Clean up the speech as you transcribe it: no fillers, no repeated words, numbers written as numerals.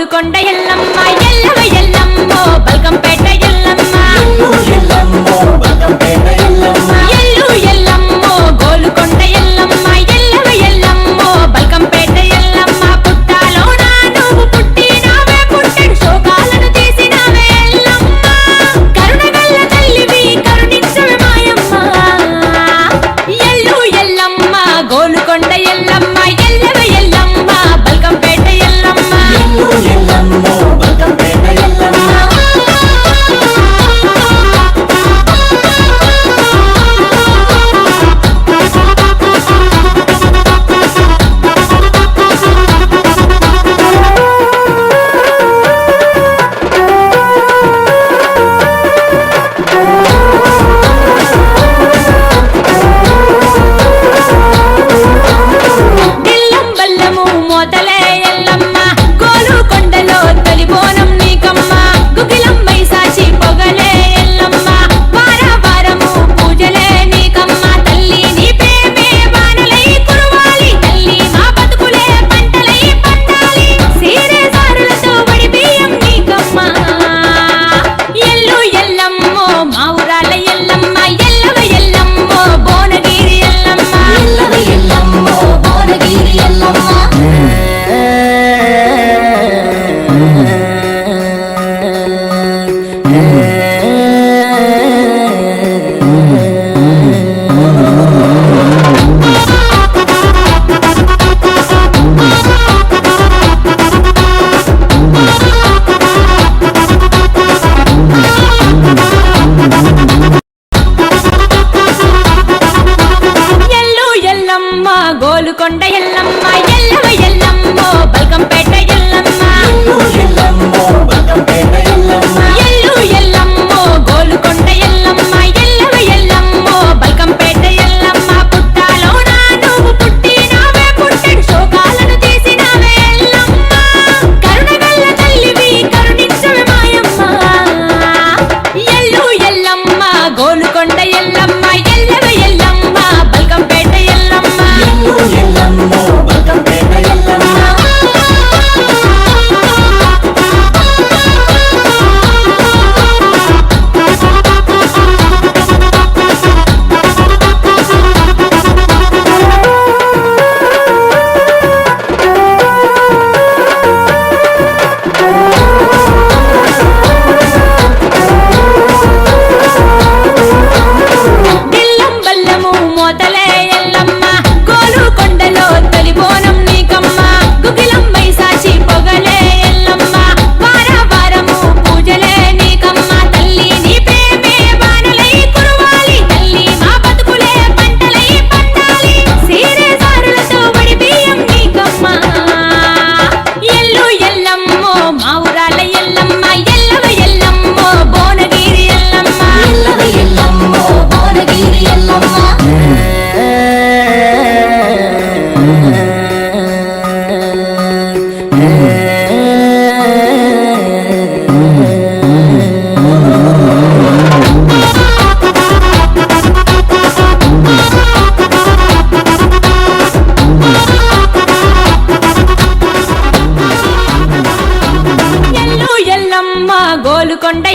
గోలుకొండ ఎల్లమ్మ ఎల్లవ ఎల్లమ్మో బల్కంపేట ఎల్లమ్మ ఎల్లు ఎల్లమ్మో గోలుకొండ ఎల్లమ్మ ఎల్లవ ఎల్లమ్మో బల్కంపేట ఎల్లమ్మ పుట్టాలోన నువ్వు పుట్టినావే పుట్టెడు శోకాలను తీసినావే ఎల్లమ్మ కరుణగల్ల తల్లివి కరుణించవే మాయమ్మ ఎల్లు ఎల్లమ్మ గోలుకొండ ఎల్లమ్మ ఎల్లవ ఎల్లమ్మ బల్కంపేట ఎల్లమ్మ ఎల్లమ్మో బల్కంపేట ఎల్లమ్మ గోలుకొండ ఎల్లమ్మ ఎల్లవ ఎల్లమ్మో బల్కంపేట ఎల్లమ్మ ఎల్లు ఎల్లమ్మో గోలుకొండ ఎల్లమ్మ ఎల్లవ ఎల్లమ్మో బల్కంపేట ఎల్లమ్మ పుట్టాలోన నువ్వు పుట్టినావే పుట్టెడు శోకాలను తీసినావే ఎల్లమ్మ కరుణగల్ల తల్లివి కరుణించవే మాయమ్మ ఎల్లు ఎల్లమ్మ గోలుకొండ ఎల్లమ్మ ఎల్లవ ఎల్లమ్మ బల్కంపేట ఎల్లమ్మ ఎల్లమ్మో బల్కంపేట ఎల్లమ్మ గోలుకొండ